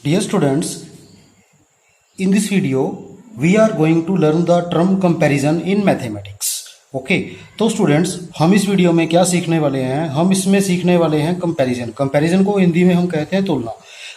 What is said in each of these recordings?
Dear students, in this video we are going to learn the term comparison in mathematics. Okay तो students हम इस video में क्या सीखने वाले हैं, हम इसमें सीखने वाले हैं कंपैरिजन। कंपैरिजन को हिंदी में हम कहते हैं तुलना।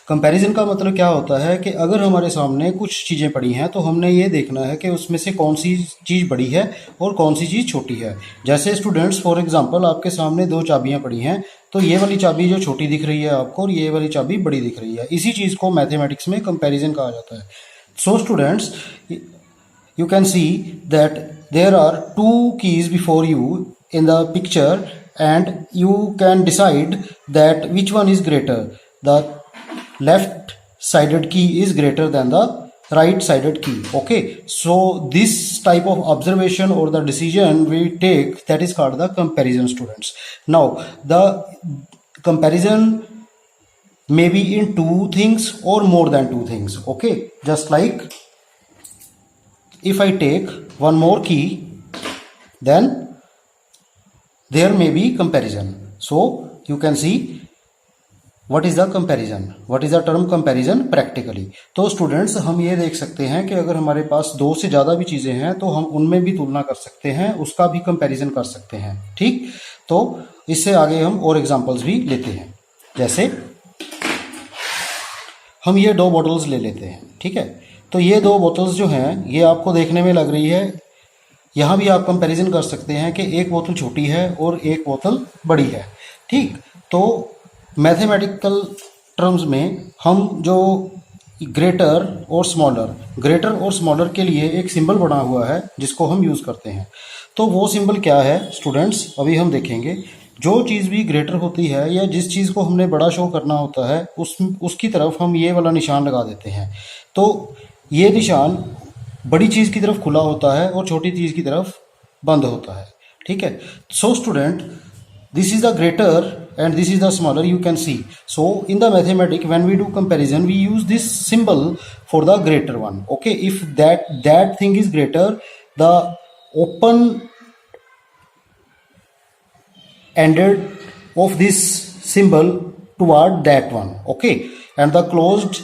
कंपैरिजन का मतलब क्या होता है कि अगर हमारे सामने कुछ चीज़ें पड़ी हैं तो हमने ये देखना है कि उसमें से कौन सी चीज़ बड़ी है और कौन सी चीज़ छोटी है। जैसे स्टूडेंट्स फॉर एग्जांपल आपके सामने दो चाबियां पड़ी हैं, तो ये वाली चाबी जो छोटी दिख रही है आपको और ये वाली चाबी बड़ी दिख रही है, इसी चीज़ को मैथमेटिक्स में कंपैरिजन कहा जाता है। So students, you can see that there are two keys before you in the picture and you can decide that which one is greater. The left sided key is greater than the right sided key. Okay, so this type of observation or the decision we take, that is called the comparison, students. Now the comparison may be in two things or more than two things. Okay, just like if I take one more key, then there may be comparison. So you can see what is the comparison, what is the term comparison practically. तो students हम ये देख सकते हैं कि अगर हमारे पास दो से ज़्यादा भी चीज़ें हैं तो हम उनमें भी तुलना कर सकते हैं, उसका भी कंपैरिजन कर सकते हैं। ठीक, तो इससे आगे हम और एग्जांपल्स भी लेते हैं। जैसे हम ये दो बॉटल्स ले लेते हैं, ठीक है। तो ये दो बोतल्स जो हैं ये आपको देखने में लग रही है, यहाँ भी आप कंपैरिजन कर सकते हैं कि एक बोतल छोटी है और एक बोतल बड़ी है। ठीक, तो मैथमेटिकल टर्म्स में हम जो ग्रेटर और स्मॉलर के लिए एक सिंबल बना हुआ है जिसको हम यूज़ करते हैं। तो वो सिंबल क्या है स्टूडेंट्स, अभी हम देखेंगे। जो चीज़ भी ग्रेटर होती है या जिस चीज़ को हमने बड़ा शो करना होता है उसकी तरफ हम ये वाला निशान लगा देते हैं। तो ये निशान बड़ी चीज़ की तरफ खुला होता है और छोटी चीज़ की तरफ बंद होता है। ठीक है, so student, this is the greater and this is the smaller, you can see. So in the mathematics when we do comparison we use this symbol for the greater one. Okay, if that thing is greater, the open ended of this symbol toward that one. Okay, and the closed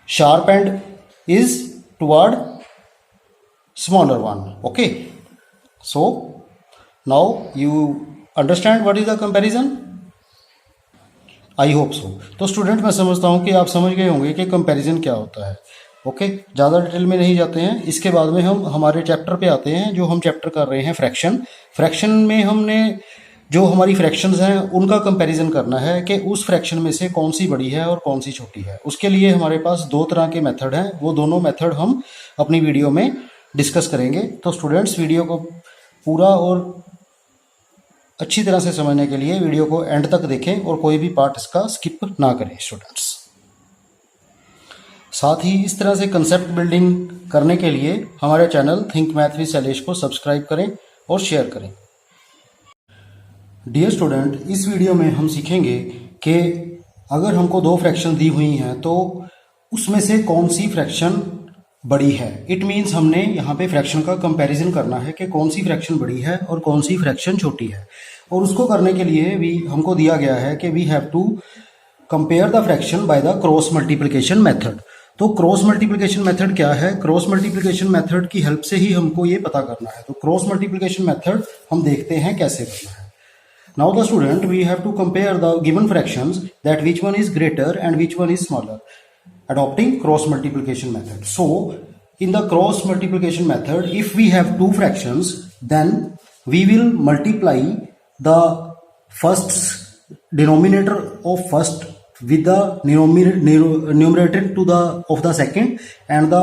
sharp end is toward smaller one. Okay, so now you understand what is the comparison? I hope so. तो student मैं समझता हूँ कि आप समझ गए होंगे कि कंपैरिजन क्या होता है। ओके, ज़्यादा डिटेल में नहीं जाते हैं। इसके बाद में हम हमारे चैप्टर पे आते हैं, जो हम चैप्टर कर रहे हैं फ्रैक्शन में हमने जो हमारी फ्रैक्शंस हैं उनका कंपैरिजन करना है कि उस फ्रैक्शन में से कौन सी बड़ी है और कौन सी छोटी है। उसके लिए हमारे पास दो तरह के मेथड हैं, वो दोनों मेथड हम अपनी वीडियो में डिस्कस करेंगे। तो स्टूडेंट्स वीडियो को पूरा और अच्छी तरह से समझने के लिए वीडियो को एंड तक देखें और कोई भी पार्ट इसका स्किप ना करें स्टूडेंट्स। साथ ही इस तरह से कंसेप्ट बिल्डिंग करने के लिए हमारे channel think math with Shailesh को सब्सक्राइब करें और शेयर करें। डियर स्टूडेंट, इस वीडियो में हम सीखेंगे कि अगर हमको दो फ्रैक्शन दी हुई हैं तो उसमें से कौन सी फ्रैक्शन बड़ी है। इट मीन्स हमने यहाँ पे फ्रैक्शन का कंपैरिजन करना है कि कौन सी फ्रैक्शन बड़ी है और कौन सी फ्रैक्शन छोटी है। और उसको करने के लिए भी हमको दिया गया है कि we have to compare the fraction by the cross multiplication method. तो क्रॉस मल्टीप्लिकेशन मेथड क्या है? क्रॉस मल्टीप्लिकेशन मेथड की हेल्प से ही हमको ये पता करना है। तो क्रॉस मल्टीप्लिकेशन मेथड हम देखते हैं कैसे करना है। Now the student, we have to compare the given fractions that which one is greater and which one is smaller adopting cross multiplication method. So in the cross multiplication method, if we have two fractions, then we will multiply the first denominator of first with the numerator to the of the second and the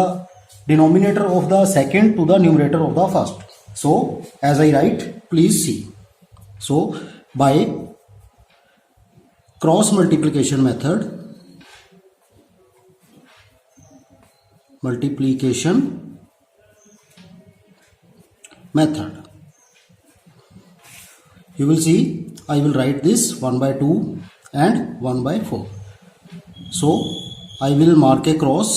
denominator of the second to the numerator of the first. So as I write, please see. So by cross multiplication method, you will see I will write this 1 by 2 and 1 by 4. So I will mark a cross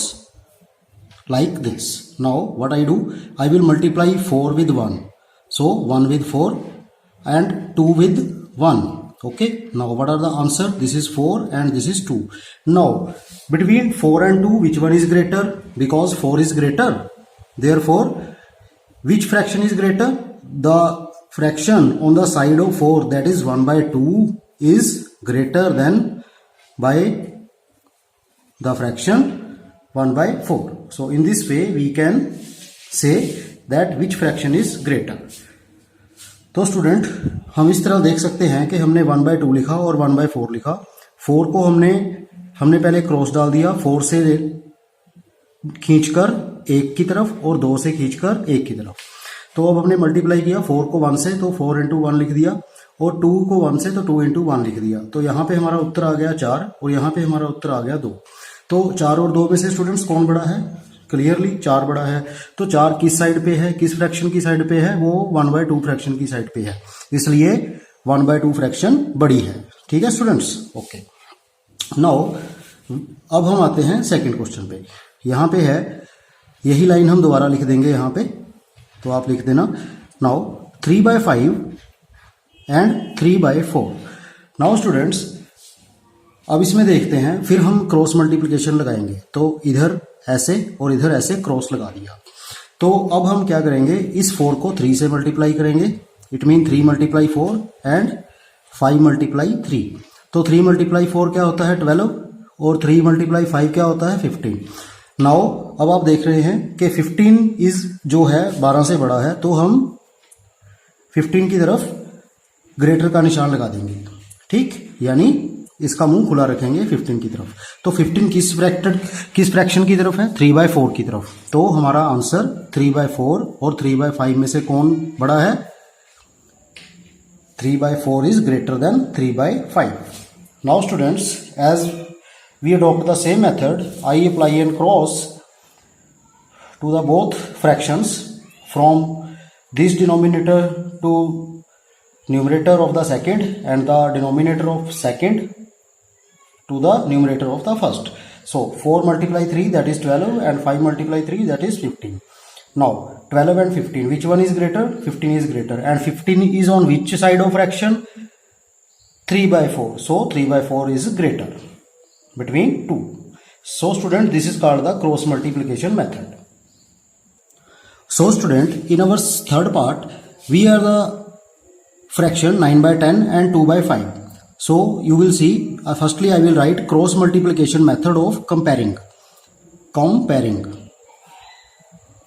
like this. Now what I do, I will multiply 4 with 1. So 1 with 4 and 2 with 1. Okay, now what are the answer? This is 4 and this is 2. Now between 4 and 2 which one is greater? Because 4 is greater, therefore which fraction is greater? The fraction on the side of 4, that is 1 by 2, is greater than by the fraction 1 by 4. So in this way we can say that which fraction is greater. तो student हम इस तरह देख सकते हैं कि हमने 1 by 2 लिखा और 1 by 4 लिखा। 4 को हमने पहले क्रॉस डाल दिया, 4 से खींचकर 1 की तरफ और 2 से खींचकर 1 की तरफ। तो अब हमने मल्टीप्लाई किया 4 को 1 से, तो 4 इंटू 1 लिख दिया, और 2 को 1 से तो 2 इंटू 1 लिख दिया। तो यहाँ पे हमारा उत्तर आ गया 4 और यहाँ पे हमारा उत्तर आ गया 2। तो 4 और 2 में से स्टूडेंट्स कौन बड़ा है? क्लियरली 4 बड़ा है। तो 4 किस साइड पे है, किस फ्रैक्शन की साइड पे है? वो 1 by 2 फ्रैक्शन की साइड पे है, इसलिए 1 by 2 फ्रैक्शन बड़ी है। ठीक है स्टूडेंट्स, ओके। नाउ अब हम आते हैं सेकंड क्वेश्चन पे। यहाँ पे है, यही लाइन हम दोबारा लिख देंगे यहाँ पे, तो आप लिख देना। Now 3 by 5 and 3 by 4। Now students अब इसमें देखते हैं, फिर हम क्रॉस मल्टीप्लिकेशन लगाएंगे। तो इधर ऐसे और इधर ऐसे क्रॉस लगा दिया। तो अब हम क्या करेंगे, इस 4 को 3 से मल्टीप्लाई करेंगे। It mean 3 × 4 and 5 × 3। तो 3 × 4 क्या होता है 12 और 3 × 5 क्या होता है 15। नाउ अब आप देख रहे हैं कि 15 इज जो है 12 से बड़ा है, तो हम 15 की तरफ ग्रेटर का निशान लगा देंगे। ठीक, यानी इसका मुंह खुला रखेंगे 15 की तरफ। तो 15 किस फ्रैक्शन की तरफ है? 3 by 4 की तरफ। तो हमारा आंसर 3 by 4 और 3 by 5 में से कौन बड़ा है? 3 by 4 is greater than 3 by 5. Now students, as we adopt the same method, I apply and cross to the both fractions from this denominator to numerator of the second and the denominator of second to the numerator of the first. So 4 × 3 that is 12 and 5 × 3 that is 15. Now 12 and 15, which one is greater? 15 is greater, and 15 is on which side of fraction? 3 by 4. So 3 by 4 is greater between 2. So student, this is called the cross multiplication method. So student, in our third part we are the fraction 9 by 10 and 2 by 5. So you will see, firstly I will write cross multiplication method of comparing.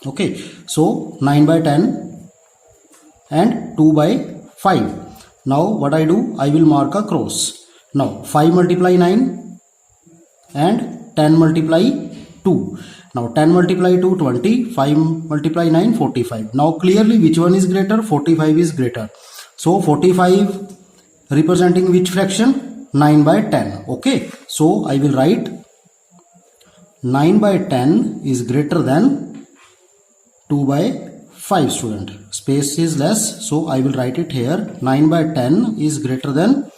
Okay, so 9 by 10 and 2 by 5. Now what I do, I will mark a cross. Now 5 × 9 and 10 × 2. Now 10 × 2 20, 5 × 9 45. Now clearly which one is greater? 45 is greater. So 45 representing which fraction? 9 by 10. Okay, so I will write 9 by 10 is greater than 2 by 5 student. Space is less, so I will write it here. 9 by 10 is greater than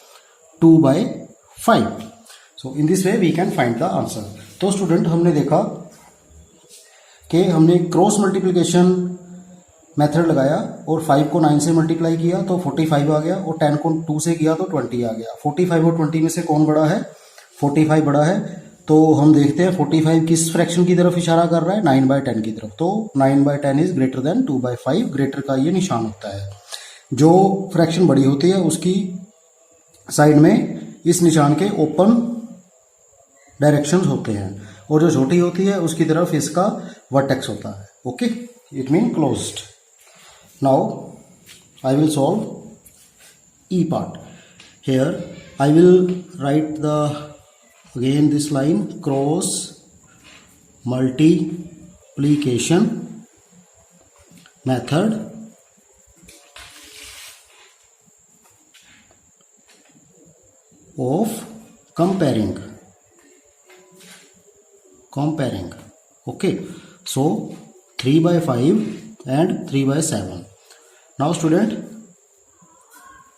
2 by 5. So in this way we can find the answer. तो student हमने देखा कि हमने cross multiplication method लगाया और 5 को 9 से multiply किया तो 45 आ गया, और 10 को 2 से किया तो 20 आ गया। 45 और 20 में से कौन बड़ा है? 45 बड़ा है। तो हम देखते हैं 45 किस फ्रैक्शन की तरफ इशारा कर रहा है? 9 by 10 की तरफ। तो 9 by 10 is greater than 2 by 5। Greater का ये निशान होता है। जो फ्रैक्शन बड़ी होती है उसकी साइड में इस निशान के ओपन डायरेक्शंस होते हैं, और जो छोटी होती है उसकी तरफ इसका वर्टेक्स होता है। Okay, it mean closed. Now I will solve E part. Here I will write again this line, cross multiplication method of comparing. Okay, so 3 by 5 and 3 by 7. Now student,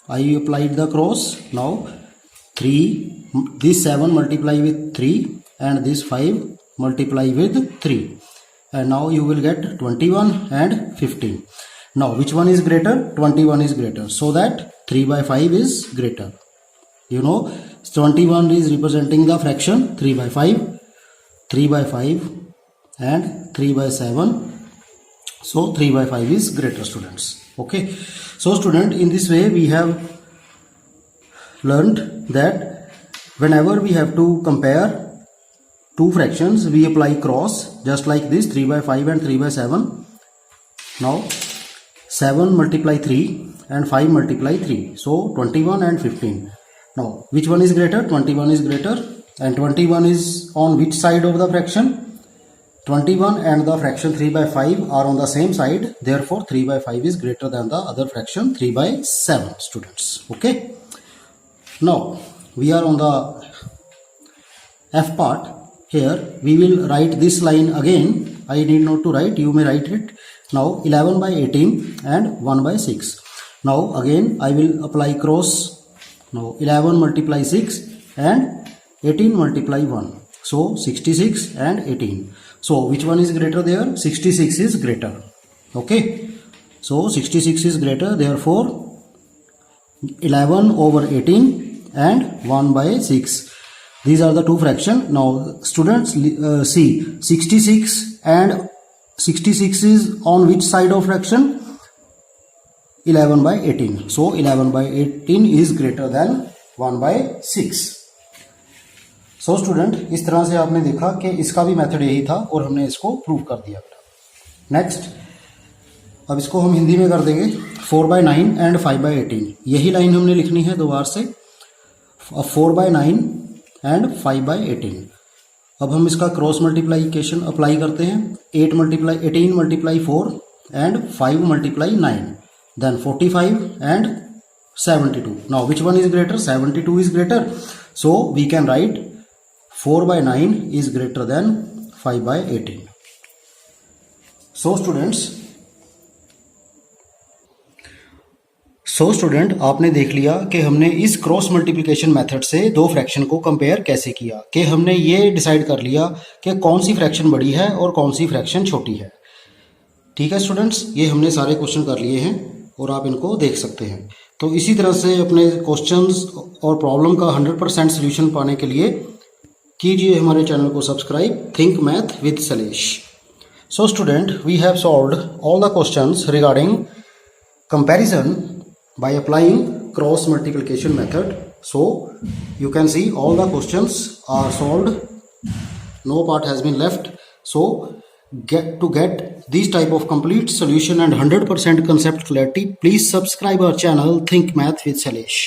I applied the cross. Now 3, this 7 multiply with 3 and this 5 multiply with 3, and now you will get 21 and 15. Now which one is greater? 21 is greater, so that 3 by 5 is greater. You know, 21 is representing the fraction 3 by 5, 3 by 5 and 3 by 7. So 3 by 5 is greater, students. Okay. So student, in this way we have learned that whenever we have to compare two fractions, we apply cross just like this, 3 by 5 and 3 by 7. Now 7 multiply 3 and 5 multiply 3. So 21 and 15. Now which one is greater? 21 is greater. And 21 is on which side of the fraction? 21 and the fraction 3 by 5 are on the same side. Therefore 3 by 5 is greater than the other fraction 3 by 7, students. Okay. Now we are on the F part. Here we will write this line again. I need not to write, you may write it. Now 11 by 18 and 1 by 6. Now again I will apply cross. Now 11 multiply 6 and 18 multiply 1. So 66 and 18. So which one is greater there? 66 is greater. Okay. So 66 is greater. Therefore 11 over 18 and 1 by 6. These are the two fractions. Now students, see 66 and 66 is on which side of fraction? 11 by 18. So 11 by 18 is greater than 1 by 6. So student, इस तरह से आपने देखा कि इसका भी method यही था और हमने इसको प्रूव कर दिया। नेक्स्ट, अब इसको हम हिंदी में कर देंगे। 4 by 9 एंड 5 by 18, यही लाइन हमने लिखनी है दो बार से। 4 by 9 एंड 5 by 18। अब हम इसका क्रॉस मल्टीप्लाइकेशन अप्लाई करते हैं। 18 multiply 4 and 5 multiply 9, then 45 and 72. Now which one is greater? 72 is greater. So we can write 4 by 9 is greater than 5 by 18. So student आपने देख लिया कि हमने इस क्रॉस मल्टीप्लिकेशन मेथड से दो फ्रैक्शन को कंपेयर कैसे किया, कि हमने ये डिसाइड कर लिया कि कौन सी फ्रैक्शन बड़ी है और कौन सी फ्रैक्शन छोटी है। ठीक है स्टूडेंट्स, ये हमने सारे क्वेश्चन कर लिए हैं और आप इनको देख सकते हैं। तो इसी तरह से अपने क्वेश्चंस और प्रॉब्लम का 100% सोल्यूशन पाने के लिए कीजिए हमारे चैनल को subscribe, think math with Salesh. So student, we have solved all the questions regarding comparison by applying cross multiplication method. So you can see all the questions are solved, no part has been left. So to get these type of complete solution and 100% concept clarity, please subscribe our channel Think Math with Salesh.